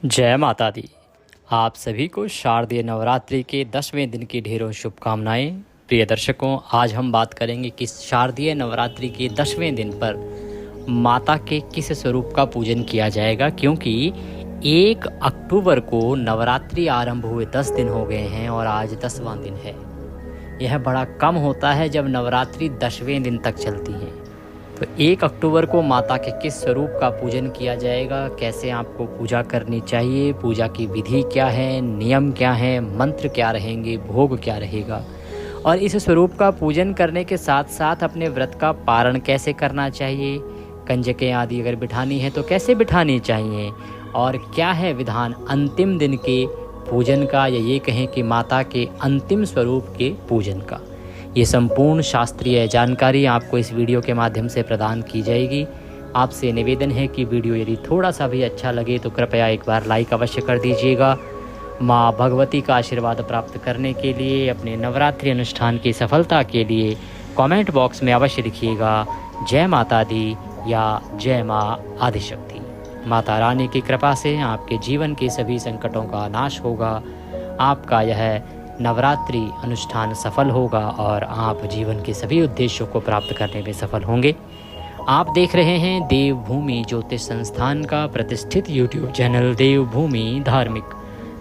जय माता दी। आप सभी को शारदीय नवरात्रि के 10वें दिन की ढेरों शुभकामनाएं। प्रिय दर्शकों, आज हम बात करेंगे कि शारदीय नवरात्रि के 10वें दिन पर माता के किस स्वरूप का पूजन किया जाएगा, क्योंकि 1 अक्टूबर को नवरात्रि आरंभ हुए 10 दिन हो गए हैं और आज 10वां दिन है। यह बड़ा कम होता है जब नवरात्रि 10वें दिन तक चलती है। तो 1 अक्टूबर को माता के किस स्वरूप का पूजन किया जाएगा, कैसे आपको पूजा करनी चाहिए, पूजा की विधि क्या है, नियम क्या है, मंत्र क्या रहेंगे, भोग क्या रहेगा, और इस स्वरूप का पूजन करने के साथ साथ अपने व्रत का पारण कैसे करना चाहिए, कंजकें आदि अगर बिठानी है तो कैसे बिठानी चाहिए, और क्या है विधान अंतिम दिन के पूजन का, या ये कहें कि माता के अंतिम स्वरूप के पूजन का। ये संपूर्ण शास्त्रीय जानकारी आपको इस वीडियो के माध्यम से प्रदान की जाएगी। आपसे निवेदन है कि वीडियो यदि थोड़ा सा भी अच्छा लगे तो कृपया एक बार लाइक अवश्य कर दीजिएगा। माँ भगवती का आशीर्वाद प्राप्त करने के लिए, अपने नवरात्रि अनुष्ठान की सफलता के लिए कमेंट बॉक्स में अवश्य लिखिएगा जय माता दी या जय माँ आदिशक्ति। माता रानी की कृपा से आपके जीवन के सभी संकटों का नाश होगा, आपका यह नवरात्रि अनुष्ठान सफल होगा और आप जीवन के सभी उद्देश्यों को प्राप्त करने में सफल होंगे। आप देख रहे हैं देवभूमि ज्योतिष संस्थान का प्रतिष्ठित यूट्यूब चैनल देवभूमि धार्मिक।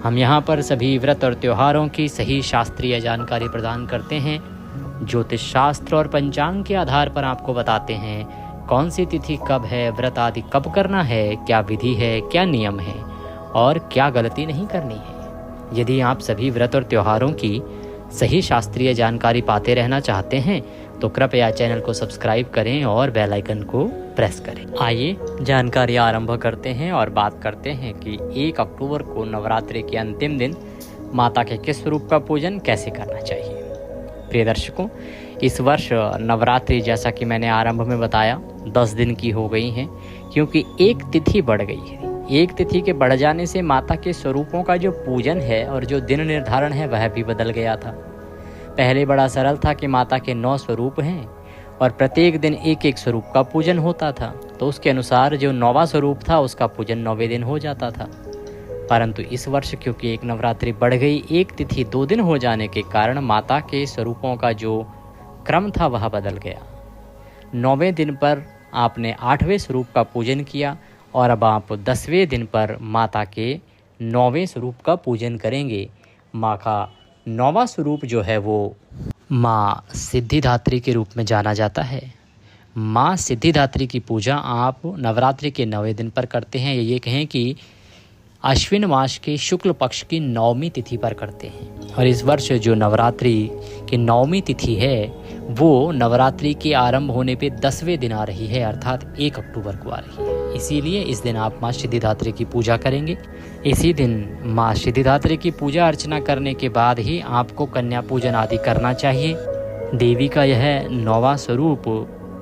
हम यहाँ पर सभी व्रत और त्योहारों की सही शास्त्रीय जानकारी प्रदान करते हैं। ज्योतिष शास्त्र और पंचांग के आधार पर आपको बताते हैं कौन सी तिथि कब है, व्रत आदि कब करना है, क्या विधि है, क्या नियम है और क्या गलती नहीं करनी है। यदि आप सभी व्रत और त्योहारों की सही शास्त्रीय जानकारी पाते रहना चाहते हैं तो कृपया चैनल को सब्सक्राइब करें और बेल आइकन को प्रेस करें। आइए जानकारी आरंभ करते हैं और बात करते हैं कि 1 अक्टूबर को नवरात्रि के अंतिम दिन माता के किस स्वरूप का पूजन कैसे करना चाहिए। प्रिय दर्शकों, इस वर्ष नवरात्रि जैसा कि मैंने आरंभ में बताया 10 दिन की हो गई हैं, क्योंकि एक तिथि बढ़ गई है। एक तिथि के बढ़ जाने से माता के स्वरूपों का जो पूजन है और जो दिन निर्धारण है वह भी बदल गया था। पहले बड़ा सरल था कि माता के 9 स्वरूप हैं और प्रत्येक दिन एक एक स्वरूप का पूजन होता था, तो उसके अनुसार जो 9वां स्वरूप था उसका पूजन 9वें दिन हो जाता था। परंतु इस वर्ष क्योंकि एक नवरात्रि बढ़ गई, एक तिथि 2 दिन हो जाने के कारण माता के स्वरूपों का जो क्रम था वह बदल गया। 9वें दिन पर आपने 8वें स्वरूप का पूजन किया और अब आप 10वें दिन पर माता के 9वें स्वरूप का पूजन करेंगे। माँ का 9वां स्वरूप जो है वो माँ सिद्धिदात्री के रूप में जाना जाता है। माँ सिद्धिदात्री की पूजा आप नवरात्रि के 9वें दिन पर करते हैं, ये कहें कि अश्विन मास के शुक्ल पक्ष की 9वीं तिथि पर करते हैं। और इस वर्ष जो नवरात्रि की 9वीं तिथि है वो नवरात्रि के आरंभ होने पे 10वें दिन आ रही है, अर्थात 1 अक्टूबर को आ रही है। इसीलिए इस दिन आप माँ सिद्धिदात्री की पूजा करेंगे। इसी दिन माँ सिद्धिदात्री की पूजा अर्चना करने के बाद ही आपको कन्या पूजन आदि करना चाहिए। देवी का यह 9वां स्वरूप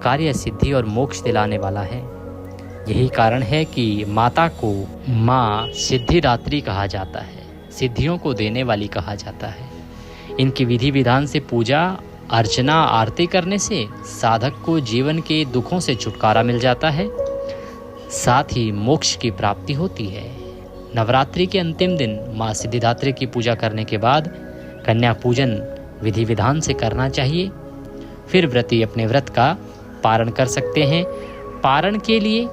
कार्य सिद्धि और मोक्ष दिलाने वाला है। यही कारण है कि माता को माँ सिद्धिदात्री कहा जाता है, सिद्धियों को देने वाली कहा जाता है। इनकी विधि विधान से पूजा अर्चना आरती करने से साधक को जीवन के दुखों से छुटकारा मिल जाता है, साथ ही मोक्ष की प्राप्ति होती है। नवरात्रि के अंतिम दिन माँ सिद्धिदात्री की पूजा करने के बाद कन्या पूजन विधि विधान से करना चाहिए। फिर व्रती अपने व्रत का पारण कर सकते हैं। पारण के लिए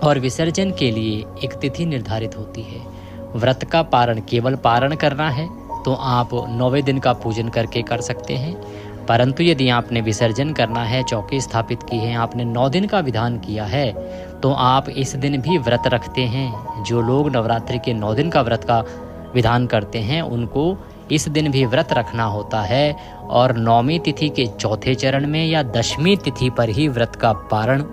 और विसर्जन के लिए एक तिथि निर्धारित होती है। व्रत का पारण केवल पारण करना है तो आप 9वें दिन का पूजन करके कर सकते हैं, परंतु यदि आपने विसर्जन करना है, चौकी स्थापित की है, आपने 9 दिन का विधान किया है तो आप इस दिन भी व्रत रखते हैं। जो लोग नवरात्रि के 9 दिन का व्रत का विधान करते हैं उनको इस दिन भी व्रत रखना होता है और 9वीं तिथि के चौथे चरण में या 10वीं तिथि पर ही व्रत का पारण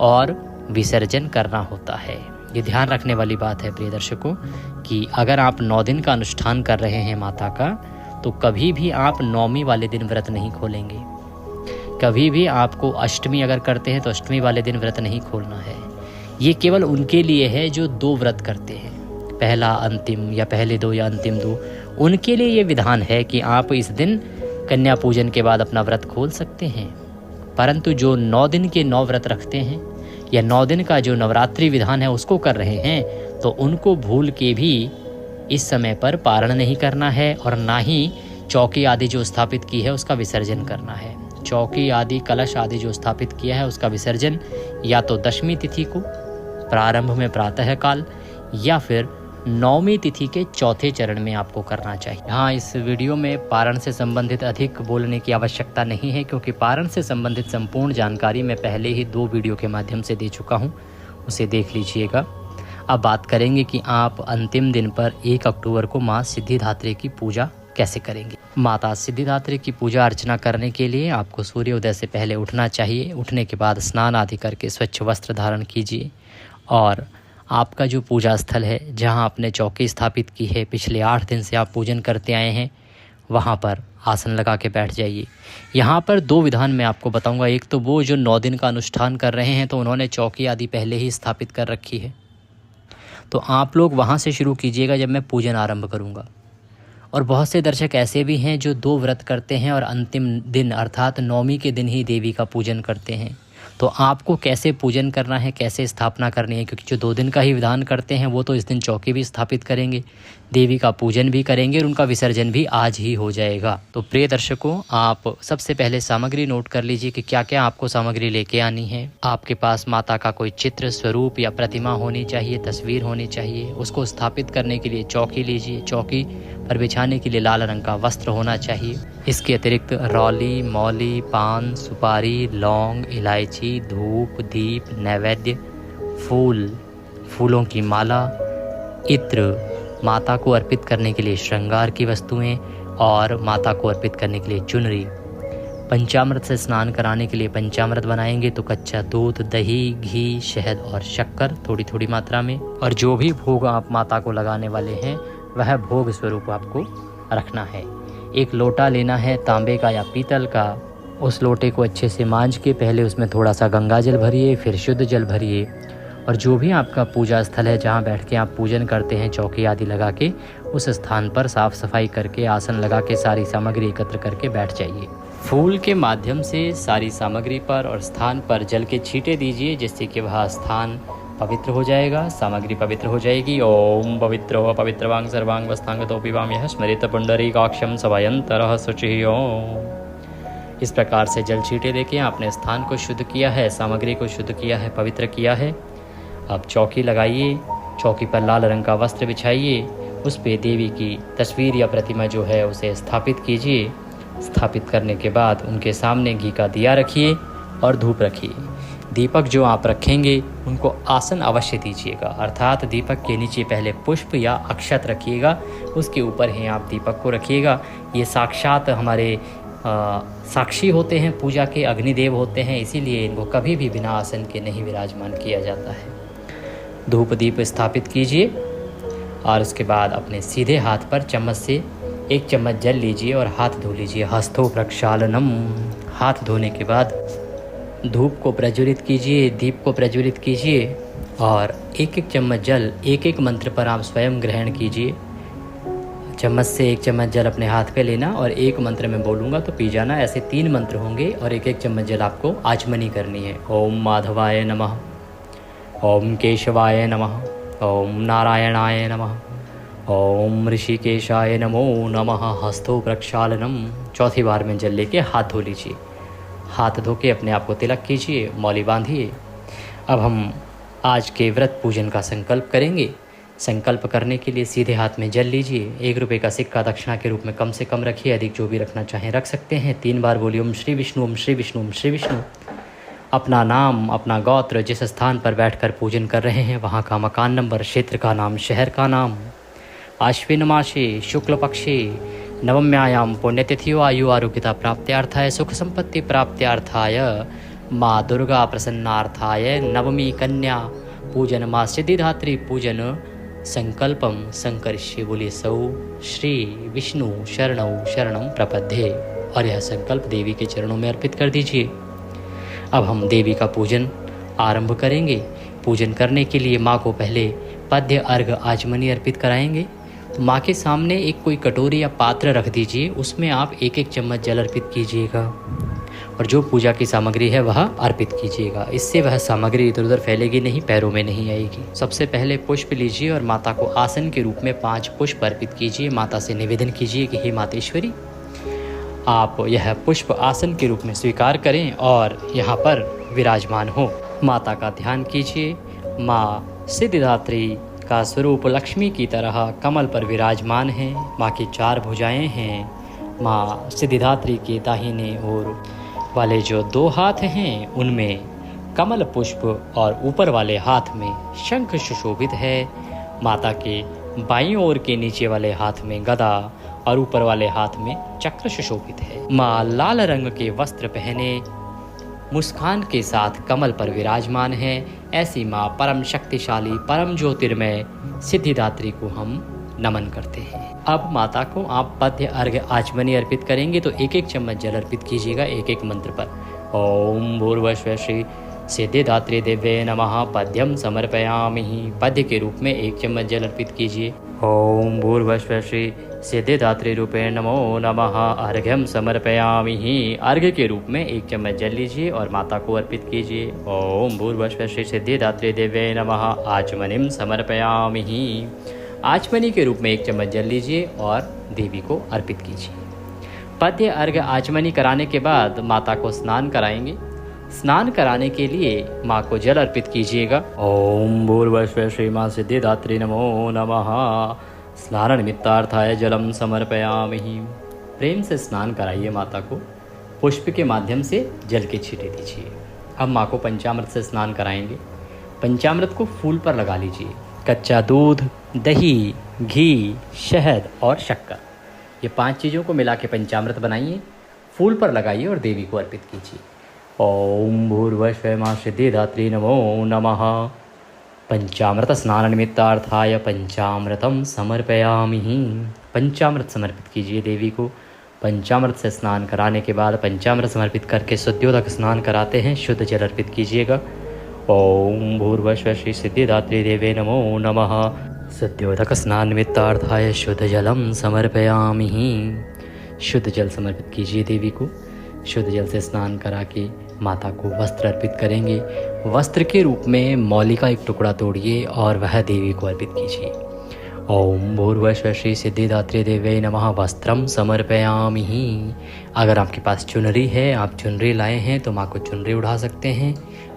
और विसर्जन करना होता है। ये ध्यान रखने वाली बात है प्रिय दर्शकों कि अगर आप 9 दिन का अनुष्ठान कर रहे हैं माता का, तो कभी भी आप 9वीं वाले दिन व्रत नहीं खोलेंगे। कभी भी आपको अष्टमी अगर करते हैं तो अष्टमी वाले दिन व्रत नहीं खोलना है। ये केवल उनके लिए है जो 2 व्रत करते हैं, पहला अंतिम या पहले 2 या अंतिम 2। उनके लिए ये विधान है कि आप इस दिन कन्या पूजन के बाद अपना व्रत खोल सकते हैं। परंतु जो 9 दिन के 9 व्रत रखते हैं या 9 दिन का जो नवरात्रि विधान है उसको कर रहे हैं, तो उनको भूल के भी इस समय पर पारण नहीं करना है और ना ही चौकी आदि जो स्थापित की है उसका विसर्जन करना है। चौकी आदि कलश आदि जो स्थापित किया है उसका विसर्जन या तो दशमी तिथि को प्रारंभ में प्रातः काल या फिर नौमी तिथि के चौथे चरण में आपको करना चाहिए। हाँ, इस वीडियो में पारण से संबंधित अधिक बोलने की आवश्यकता नहीं है, क्योंकि पारण से संबंधित संपूर्ण जानकारी मैं पहले ही 2 वीडियो के माध्यम से दे चुका हूँ, उसे देख लीजिएगा। अब बात करेंगे कि आप अंतिम दिन पर 1 अक्टूबर को माँ सिद्धिदात्री की पूजा कैसे करेंगे। माता सिद्धिदात्री की पूजा अर्चना करने के लिए आपको सूर्योदय से पहले उठना चाहिए। उठने के बाद स्नान आदि करके स्वच्छ वस्त्र धारण कीजिए और आपका जो पूजा स्थल है, जहां आपने चौकी स्थापित की है, पिछले 8 दिन से आप पूजन करते आए हैं, वहां पर आसन लगा के बैठ जाइए। यहाँ पर 2 विधान मैं आपको बताऊंगा। एक तो वो जो 9 दिन का अनुष्ठान कर रहे हैं तो उन्होंने चौकी आदि पहले ही स्थापित कर रखी है, तो आप लोग वहाँ से शुरू कीजिएगा जब मैं पूजन आरंभ करूँगा। और बहुत से दर्शक ऐसे भी हैं जो 2 व्रत करते हैं और अंतिम दिन अर्थात नौमी के दिन ही देवी का पूजन करते हैं। तो आपको कैसे पूजन करना है, कैसे स्थापना करनी है, क्योंकि जो 2 दिन का ही विधान करते हैं वो तो इस दिन चौकी भी स्थापित करेंगे, देवी का पूजन भी करेंगे और उनका विसर्जन भी आज ही हो जाएगा। तो प्रिय दर्शकों, आप सबसे पहले सामग्री नोट कर लीजिए कि क्या क्या आपको सामग्री लेके आनी है। आपके पास माता का कोई चित्र, स्वरूप या प्रतिमा होनी चाहिए, तस्वीर होनी चाहिए। उसको स्थापित करने के लिए चौकी लीजिए। चौकी पर बिछाने के लिए लाल रंग का वस्त्र होना चाहिए। इसके अतिरिक्त रौली, मौली, पान, सुपारी, लौंग, इलायची, धूप, दीप, नैवेद्य, फूलों की माला, इत्र, माता को अर्पित करने के लिए श्रृंगार की वस्तुएं और माता को अर्पित करने के लिए चुनरी। पंचामृत से स्नान कराने के लिए पंचामृत बनाएंगे तो कच्चा दूध, दही, घी, शहद और शक्कर थोड़ी थोड़ी मात्रा में। और जो भी भोग आप माता को लगाने वाले हैं वह भोग स्वरूप आपको रखना है। एक लोटा लेना है तांबे का या पीतल का। उस लोटे को अच्छे से मांज के पहले उसमें थोड़ा सा गंगा जल भरिए, फिर शुद्ध जल भरिए। और जो भी आपका पूजा स्थल है जहाँ बैठ के आप पूजन करते हैं चौकी आदि लगा के, उस स्थान पर साफ सफाई करके आसन लगा के सारी सामग्री एकत्र करके बैठ जाइए। फूल के माध्यम से सारी सामग्री पर और स्थान पर जल के छींटे दीजिए, जिससे कि वह स्थान पवित्र हो जाएगा, सामग्री पवित्र हो जाएगी। ओम पवित्रो पवित्रवांग सर्वांग वस्तांग तो पिबाम यह स्मृत पुंडरीकाक्षम सभयंतरः शुचिः। ओम। इस प्रकार से जल छींटे देके आपने स्थान को शुद्ध किया है, सामग्री को शुद्ध किया है, पवित्र किया है। अब चौकी लगाइए। चौकी पर लाल रंग का वस्त्र बिछाइए। उस पे देवी की तस्वीर या प्रतिमा जो है उसे स्थापित कीजिए। स्थापित करने के बाद उनके सामने घी का दिया रखिए और धूप रखिए। दीपक जो आप रखेंगे उनको आसन अवश्य दीजिएगा, अर्थात दीपक के नीचे पहले पुष्प या अक्षत रखिएगा, उसके ऊपर ही आप दीपक को रखिएगा। ये साक्षात हमारे साक्षी होते हैं, पूजा के अग्निदेव होते हैं, इसीलिए इनको कभी भी बिना आसन के नहीं विराजमान किया जाता है। धूप दीप स्थापित कीजिए और उसके बाद अपने सीधे हाथ पर चम्मच से 1 चम्मच जल लीजिए और हाथ धो लीजिए। हस्तो प्रक्षालनम। हाथ धोने के बाद धूप को प्रज्वलित कीजिए, दीप को प्रज्वलित कीजिए और 1-1 चम्मच जल 1-1 मंत्र पर आप स्वयं ग्रहण कीजिए। चम्मच से 1 चम्मच जल अपने हाथ पे लेना और 1 मंत्र में बोलूँगा तो पी जाना। ऐसे 3 मंत्र होंगे और 1-1 चम्मच जल आपको आचमनी करनी है। ओम माधवाय नमः, ओम केशवाय नमः, ओम नारायणाय नमः, ओम ऋषिकेशाय नमो नमः। हस्तो प्रक्षालनम। चौथी बार में जल लेके हाथ धो लीजिए। हाथ धो के अपने आप को तिलक कीजिए, मौली बांधिए। अब हम आज के व्रत पूजन का संकल्प करेंगे। संकल्प करने के लिए सीधे हाथ में जल लीजिए। 1 रुपये का सिक्का दक्षिणा के रूप में कम से कम रखिए, अधिक जो भी रखना चाहें रख सकते हैं। 3 बार बोलिए ओम श्री विष्णु, ओम श्री विष्णु, ओम श्री विष्णु। अपना नाम, अपना गोत्र, जिस स्थान पर बैठकर पूजन कर रहे हैं वहाँ का मकान नंबर, क्षेत्र का नाम, शहर का नाम। आश्विन मासे शुक्ल पक्षे नवम्यायाम पुण्यतिथियो आयु आरोग्यता प्राप्त्यार्थाय सुख संपत्ति प्राप्त्यार्थाय माँ दुर्गा प्रसन्नार्थाय नवमी कन्या पूजन माँ सिद्धिदात्री पूजन संकल्पम संकरिष्ये। बोलिए सौ श्री विष्णु शरणौ शरणं प्रपद्ये। और यह संकल्प देवी के चरणों में अर्पित कर दीजिए। अब हम देवी का पूजन आरंभ करेंगे। पूजन करने के लिए माँ को पहले पद्य अर्घ आचमनी अर्पित कराएंगे। तो माँ के सामने एक कोई कटोरी या पात्र रख दीजिए, उसमें आप 1-1 चम्मच जल अर्पित कीजिएगा। और जो पूजा की सामग्री है वह अर्पित कीजिएगा। इससे वह सामग्री इधर उधर फैलेगी नहीं, पैरों में नहीं आएगी। सबसे पहले पुष्प लीजिए और माता को आसन के रूप में 5 पुष्प अर्पित कीजिए। माता से निवेदन कीजिए कि हे मातेश्वरी, आप यह पुष्प आसन के रूप में स्वीकार करें और यहाँ पर विराजमान हो। माता का ध्यान कीजिए। माँ सिद्धिदात्री का स्वरूप लक्ष्मी की तरह कमल पर विराजमान है। माँ की 4 भुजाएं हैं। माँ सिद्धिदात्री के दाहिने ओर वाले जो 2 हाथ हैं उनमें कमल पुष्प और ऊपर वाले हाथ में शंख सुशोभित है। माता के बाईं ओर के नीचे वाले हाथ में गदा और ऊपर वाले हाथ में चक्र सुशोभित है। माँ लाल रंग के वस्त्र पहने मुस्कान के साथ कमल पर विराजमान है। ऐसी माँ परम शक्तिशाली, परम ज्योतिर्मय सिद्धिदात्री को हम नमन करते हैं। अब माता को आप पद्य अर्घ्य आचमनी अर्पित करेंगे तो 1-1 चम्मच जल अर्पित कीजिएगा एक मंत्र पर। ओम भूर्भुवः श्री सिद्धिदात्री देव्ये नमः पद्यम समर्पयामि। पद्य के रूप में 1 चम्मच जल अर्पित कीजिए। ओम भूर्भुवः श्री सिद्धिदात्री रूपे नमो नमः अर्घ्यम समर्पयामि। अर्घ्य के रूप में 1 चम्मच जल लीजिए और माता को अर्पित कीजिए। ओम भूर्भुवः श्री सिद्धिदात्री देव्ये नमः आचमनीम समर्पयामि। आचमनी के रूप में 1 चम्मच जल लीजिए और देवी को अर्पित कीजिए। पद्य अर्घ्य आचमनी कराने के बाद माता को स्नान कराएंगे। स्नान कराने के लिए माँ को जल अर्पित कीजिएगा। ओम भूर्भुवः श्री माँ सिद्धिदात्री नमो नमः स्नान निमित्तार्थाय जलम समर्पयामि। प्रेम से स्नान कराइए माता को। पुष्प के माध्यम से जल के छींटे दीजिए। अब माँ को पंचामृत से स्नान कराएंगे। पंचामृत को फूल पर लगा लीजिए। कच्चा दूध, दही, घी, शहद और शक्कर, ये 5 चीज़ों को मिला के पंचामृत बनाइए, फूल पर लगाइए और देवी को अर्पित कीजिए। ओम भूर्भुवः माँ सिद्धिदात्री नमो नमः पंचामृत स्नान निमित्तार्थाय पंचामृतम समर्पयामि। पंचामृत समर्पित कीजिए देवी को। पंचामृत से स्नान कराने के बाद पंचामृत समर्पित करके शुद्धोदक स्नान कराते हैं। शुद्ध जल अर्पित कीजिएगा। ओम भूर्भुवः श्री सिद्धिदात्री देवे नमो नमः शुद्धोदक स्नान निमित्तार्थाय शुद्ध जलम समर्पयामि। शुद्ध जल समर्पित कीजिए देवी को। शुद्ध जल से स्नान करा के माता को वस्त्र अर्पित करेंगे। वस्त्र के रूप में मौली का 1 टुकड़ा तोड़िए और वह देवी को अर्पित कीजिए। ओम भूर्भुवः श्री सिद्धिदात्री देवे नमः वस्त्रम समर्पयामि। अगर आपके पास चुनरी है, आप चुनरी लाए हैं तो माँ को चुनरी उड़ा सकते हैं,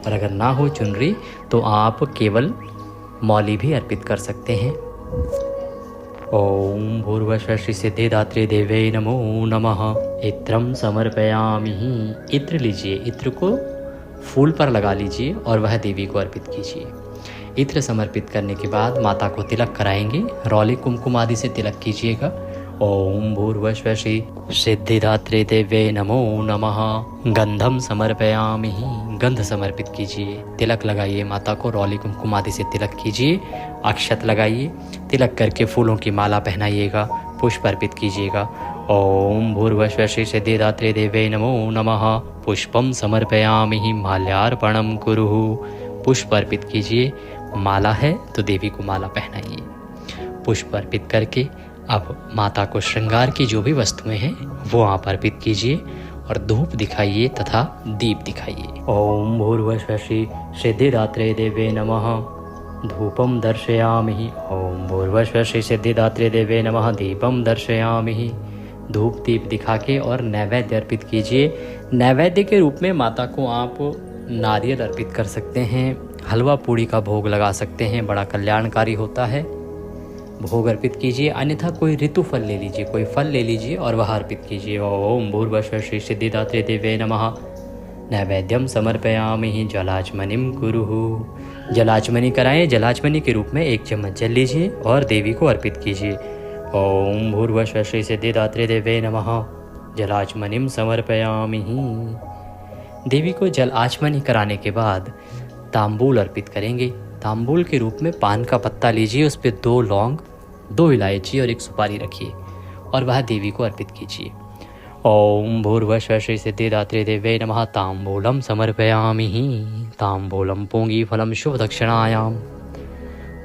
और अगर ना हो चुनरी तो आप केवल मौली भी अर्पित कर सकते हैं। ओम भूर्भुवः श्री सिद्धिदात्री देवे नमो नमः इत्रम समर्पयामि। इत्र लीजिए, इत्र को फूल पर लगा लीजिए और वह देवी को अर्पित कीजिए। इत्र समर्पित करने के बाद माता को तिलक कराएंगे। रौली कुमकुम आदि से तिलक कीजिएगा। ओम भूर्भुवः श्री सिद्धिदात्री देवे नमो नमः गंधम समर्पयामि। गंध समर्पित कीजिए। तिलक लगाइए माता को। रौली कुमकुम आदि से तिलक कीजिए। अक्षत लगाइए। तिलक करके फूलों की माला पहनाइएगा। पुष्प अर्पित कीजिएगा। ओम भूर्भुवः श्री सिद्धिदात्री देवे नमो नमः पुष्पम समर्पयामि माल्यार्पणम कुरुः। पुष्प अर्पित कीजिए। माला है तो देवी को माला पहनाइए। पुष्प अर्पित करके अब माता को श्रृंगार की जो भी वस्तुएं हैं वो आप अर्पित कीजिए और धूप दिखाइए तथा दीप दिखाइए। ओम भूर्भुवः श्री सिद्धिदात्री देवे नमः धूपम दर्शयामि। ओम भूर्भुवः श्री सिद्धिदात्री देवे नमः दीपम दर्शयामि। धूप दीप दिखा के और नैवेद्य अर्पित कीजिए। नैवेद्य के रूप में माता को आप नारियल अर्पित कर सकते हैं, हलवा पूड़ी का भोग लगा सकते हैं, बड़ा कल्याणकारी होता है। भोग अर्पित कीजिए। अन्यथा कोई ऋतु फल ले लीजिए, कोई फल ले लीजिए और वह अर्पित कीजिए। ओम भूर्भुवः श्री सिद्धिदात्री देवे नमः नैवेद्यम समर्पयामि जलाचमनीम कुरुः। जलाचमनी कराएं। जलाचमनी के रूप में 1 चम्मच जल लीजिए और देवी को अर्पित कीजिए। ओम भूर्भुवः श्री सिद्धिदात्री देवे नमः जलाचमनीम समर्पयामि। देवी को जल आचमनी कराने के बाद तांबूल अर्पित करेंगे। तांबूल के रूप में पान का पत्ता लीजिए, उस पर 2 लौंग, 2 इलायची और 1 सुपारी रखिए और वह देवी को अर्पित कीजिए। ओम भूर्भुवः श्री सिद्धिदात्री देवे नमः तांबूलम समर्पयामि। तांबूलम पोंगी फलम शुभ दक्षिणायाम।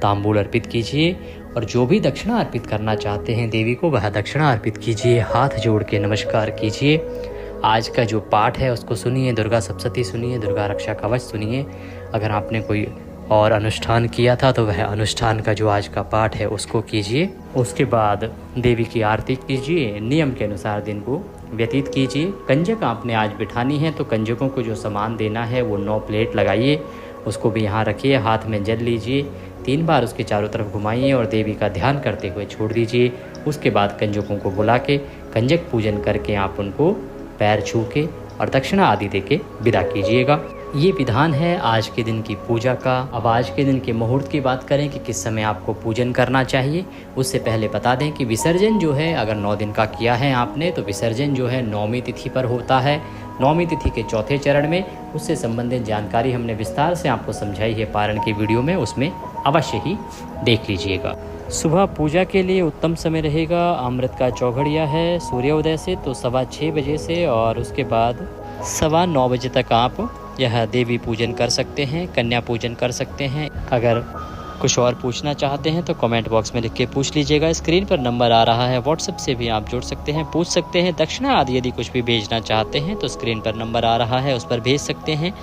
तांबूल अर्पित कीजिए और जो भी दक्षिणा अर्पित करना चाहते हैं देवी को वह दक्षिणा अर्पित कीजिए। हाथ जोड़ के नमस्कार कीजिए। आज का जो पाठ है उसको सुनिए, दुर्गा सप्तशती सुनिए, दुर्गा रक्षा कवच सुनिए। अगर आपने कोई और अनुष्ठान किया था तो वह अनुष्ठान का जो आज का पाठ है उसको कीजिए। उसके बाद देवी की आरती कीजिए, नियम के अनुसार दिन को व्यतीत कीजिए। कंजक आपने आज बिठानी है तो कंजकों को जो सामान देना है वो 9 प्लेट लगाइए, उसको भी यहाँ रखिए। हाथ में जल लीजिए, 3 बार उसके चारों तरफ घुमाइए और देवी का ध्यान करते हुए छोड़ दीजिए। उसके बाद कंजकों को बुला के कंजक पूजन करके आप उनको पैर छू के और दक्षिणा आदि दे के विदा कीजिएगा। ये विधान है आज के दिन की पूजा का। अब आज के दिन के मुहूर्त की बात करें कि किस समय आपको पूजन करना चाहिए, उससे पहले बता दें कि विसर्जन जो है अगर 9 दिन का किया है आपने तो विसर्जन जो है 9वीं तिथि पर होता है, 9वीं तिथि के चौथे चरण में। उससे संबंधित जानकारी हमने विस्तार से आपको समझाई है पारण की वीडियो में, उसमें अवश्य ही देख लीजिएगा। सुबह पूजा के लिए उत्तम समय रहेगा, अमृत का चौघड़िया है सूर्योदय से तो 6:15 बजे से, और उसके बाद 9:15 बजे तक आप यह देवी पूजन कर सकते हैं, कन्या पूजन कर सकते हैं। अगर कुछ और पूछना चाहते हैं तो कमेंट बॉक्स में लिख के पूछ लीजिएगा। स्क्रीन पर नंबर आ रहा है, व्हाट्सएप से भी आप जुड़ सकते हैं, पूछ सकते हैं। दक्षिणा आदि यदि कुछ भी भेजना चाहते हैं तो स्क्रीन पर नंबर आ रहा है, उस पर भेज सकते हैं।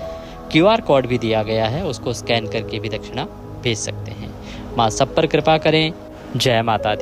QR कोड भी दिया गया है, उसको स्कैन करके भी दक्षिणा भेज सकते हैं। माँ सब पर कृपा करें। जय माता दी।